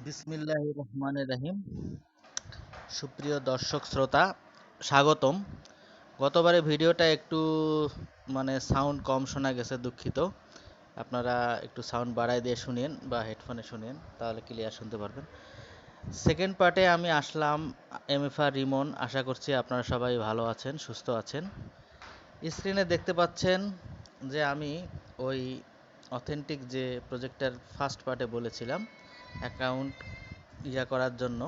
বিসমিল্লাহির রহমানির রহিম। সুপ্রিয় দর্শক শ্রোতা, স্বাগতম। গতবারে ভিডিওটা একটু সাউন্ড কম শোনা গেছে, দুঃখিত। আপনারা একটু সাউন্ড বাড়ায় দিয়ে শুনেন বা হেডফোনে শুনেন, তাহলে ক্লিয়ার শুনতে পারবেন। সেকেন্ড পার্টে আমি আসলাম, এমএফআর রিমন। আশা করছি আপনারা সবাই ভালো আছেন, সুস্থ আছেন। স্ক্রিনে দেখতে পাচ্ছেন যে আমি ওই অথেন্টিক যে প্রজেক্টের ফার্স্ট পার্টে বলেছিলাম অ্যাকাউন্ট করার জন্য,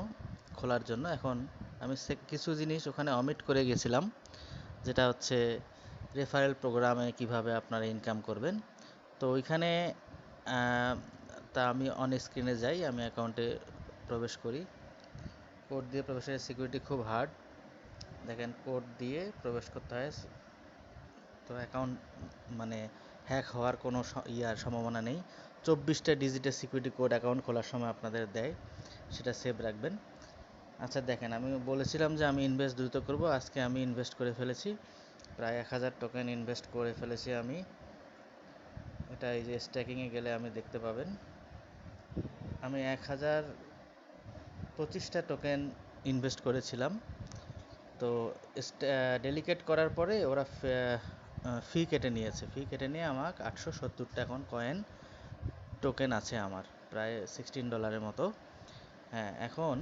খোলার জন্য। এখন আমি কিছু জিনিস ওখানে অমিট করে গেছিলাম, যেটা হচ্ছে রেফারেল প্রোগ্রামে কিভাবে আপনারা ইনকাম করবেন। তো ওইখানে তা আমি অন স্ক্রিনে যাই, আমি অ্যাকাউন্টে প্রবেশ করি। কোড দিয়ে প্রবেশের সিকিউরিটি খুব হার্ড, দেখেন কোড দিয়ে প্রবেশ করতে হয়। তো অ্যাকাউন্ট মানে হ্যাক হওয়ার কোনো সম্ভাবনা নেই। 24টা ডিজিটের সিকিউরিটি কোড অ্যাকাউন্ট খোলার সময় আপনাদের দেয়, সেটা সেভ রাখবেন। আচ্ছা দেখেন, আমি বলেছিলাম যে আমি ইনভেস্ট দ্রুত করব। আজকে আমি ইনভেস্ট করে ফেলেছি, প্রায় 1000 টোকেন ইনভেস্ট করে ফেলেছি আমি। এটা এই যে স্ট্যাকিংয়ে গেলে আমি দেখতে পাবেন, আমি 1025টা টোকেন ইনভেস্ট করেছিলাম। তো ডেলিকেট করার পরে ওরা ফি কেটে নিয়েছে, ফি কেটে নিয়ে আমাকে 870টা এখন কয়েন টোকেন আছে আমার, প্রায় $16 মতো। হ্যাঁ, এখন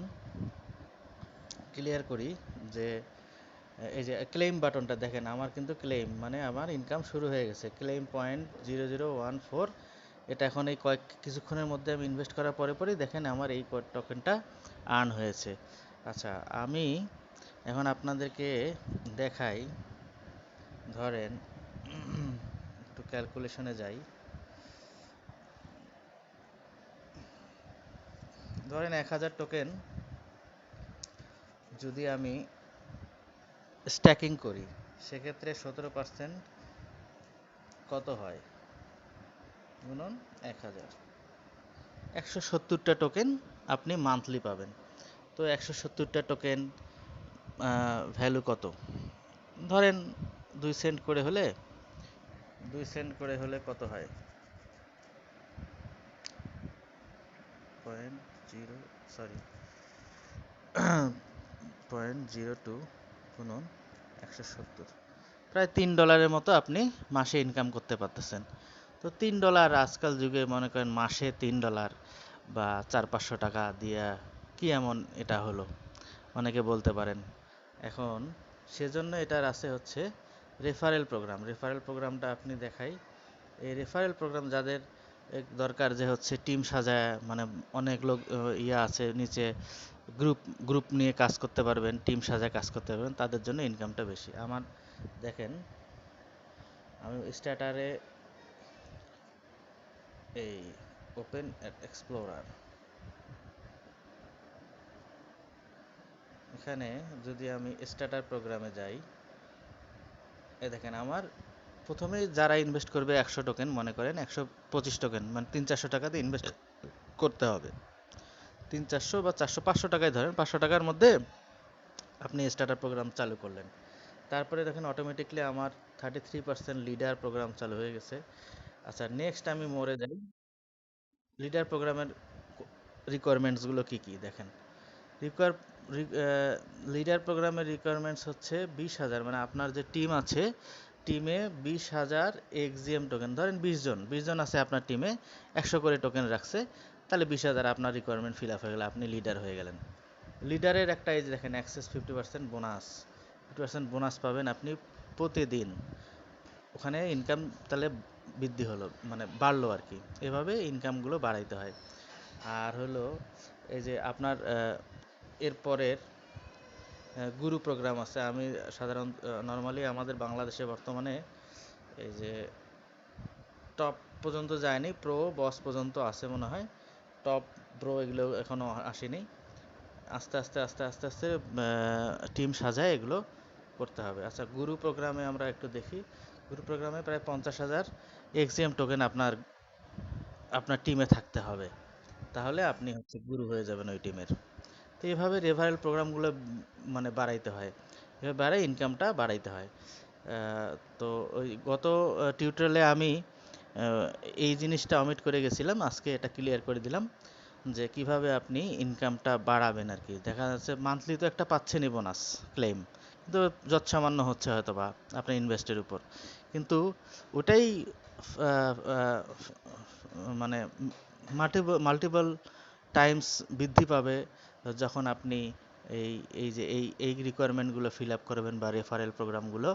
ক্লিয়ার করি যে এই যে ক্লেম বাটনটা দেখেন, আমার কিন্তু ক্লেম আমার ইনকাম শুরু হয়ে গেছে। ক্লেম 0.0014, এটা এখন এই কিছুক্ষণের মধ্যে আমি ইনভেস্ট করার পরে পরেই দেখেন আমার এই টোকেনটা আর্ন হয়েছে। আচ্ছা, আমি এখন আপনাদেরকে দেখাই। ধরেন একটু ক্যালকুলেশনে যাই। ধরেন 1000 টোকেন যদি আমি স্ট্যাকিং করি, সেক্ষেত্রে 17% কত হয়, গুণন 1000, 170টা টোকেন আপনি মান্থলি পাবেন। তো 170টা টোকেন ভ্যালু কত, ধরেন 2 সেন্ট করে হলে, 2 সেন্ট করে হলে কত হয়, 0.02 গুণন 170, প্রায় $3 মতো আপনি মাসে ইনকাম করতে পারতেছেন। তো $3 আজকাল যুগে মনে করেন মাসে $3 বা 400-500 টাকা দিয়া কি এমন এটা হলো, অনেকে বলতে পারেন। এখন সেজন্য এটার আছে হচ্ছে রেফারেল প্রোগ্রাম। রেফারেল প্রোগ্রামটা আপনি দেখাই। এই রেফারেল প্রোগ্রাম যাদের দরকার, যে হচ্ছে টিম সাজায়, অনেক লোক আছে নিচে, গ্রুপ গ্রুপ নিয়ে কাজ করতে পারবেন, টিম সাজায় কাজ করতে পারবেন, তাদের জন্য ইনকামটা বেশি। আমার দেখেন, আমি স্টার্টারে এই ওপেন এক্সপ্লোরার, এখানে যদি আমি স্টার্টার প্রোগ্রামে যাই, দেখেন আমার প্রথমে যারা ইনভেস্ট করবে 100 টোকেন, মনে করেন 125 টোকেন, 300-400 টাকাতে ইনভেস্ট করতে হবে। 300-400 বা 400-500 টাকায় ধরেন, 500 টাকার মধ্যে আপনি স্টার্টার প্রোগ্রাম চালু করলেন। তারপরে দেখেন অটোমেটিকলি আমার 33% লিডার প্রোগ্রাম চালু হয়ে গেছে। আচ্ছা, নেক্সট আমি মোরে যাই। লিডার প্রোগ্রামের রিকোয়ারমেন্টসগুলো কি কি দেখেন। রিকোয়ার লিডার প্রোগ্রামের রিকোয়ারমেন্টস হচ্ছে 20,000, আপনার যে টিম আছে, টিমে 20,000 এক্সিএম টোকেন। ধরেন 20 জন আছে আপনার টিমে, 100 করে টোকেন রাখছে, তাহলে 20,000 আপনার রিকোয়ারমেন্ট ফিল আপ হয়ে গেলে আপনি লিডার হয়ে গেলেন। লিডারের একটা এই যে দেখেন অ্যাক্সেস 50% বোনাস, 50% বোনাস পাবেন আপনি প্রতিদিন। ওখানে ইনকাম তাহলে বৃদ্ধি হলো, বাড়লো আর কি। এভাবে ইনকামগুলো বাড়াইতে হয়। আর হলো এই যে আপনার এরপরের গুরু প্রোগ্রাম আছে। আমি সাধারণত নর্মালি আমাদের বাংলাদেশে বর্তমানে এই যে টপ পর্যন্ত যায়নি, প্রো বস পর্যন্ত আছে মনে হয়, টপ ব্রো এগুলো এখনও আসেনি। আস্তে আস্তে আস্তে আস্তে আস্তে টিম সাজায় এগুলো করতে হবে। আচ্ছা, গুরু প্রোগ্রামে আমরা একটু দেখি। গুরু প্রোগ্রামে প্রায় 50,000 এক্সিএম টোকেন আপনার আপনার টিমে থাকতে হবে, তাহলে আপনি হচ্ছে গুরু হয়ে যাবেন ওই টিমের। তো এইভাবে রেফারেল প্রোগ্রামগুলো বাড়াইতে হয়, এভাবে বাড়াই ইনকামটা বাড়াইতে হয়। তো ওই গত টিউটোরিয়ালে আমি এই জিনিসটা অমিট করে গেছিলাম, আজকে এটা ক্লিয়ার করে দিলাম। যে কিভাবে আপনি ইনকামটা বাড়াবেন আর কি। দেখা যাচ্ছে মান্থলি তো একটা পাচ্ছেনই বোনাস ক্লেম, কিন্তু যৎসামান্য হচ্ছে হয়তো বা আপনার ইনভেস্টের উপর, কিন্তু ওটাই মানে মাল্টিপল টাইমস বৃদ্ধি পাবে যখন আপনি এই এই যে এই রিকোয়ারমেন্টগুলো ফিল আপ করবেন বা রেফারেল প্রোগ্রামগুলো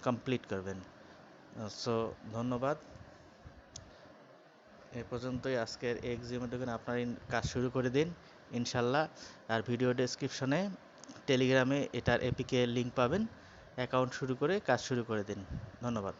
কমপ্লিট করবেন। সো ধন্যবাদ। এ পর্যন্তই আজকের এক্সিম টোকেন। আপনার কাজ শুরু করে দিন ইনশাল্লাহ। আর ভিডিও ডেসক্রিপশনে টেলিগ্রামে এটার এপিকে লিঙ্ক পাবেন। অ্যাকাউন্ট শুরু করে কাজ শুরু করে দিন। ধন্যবাদ।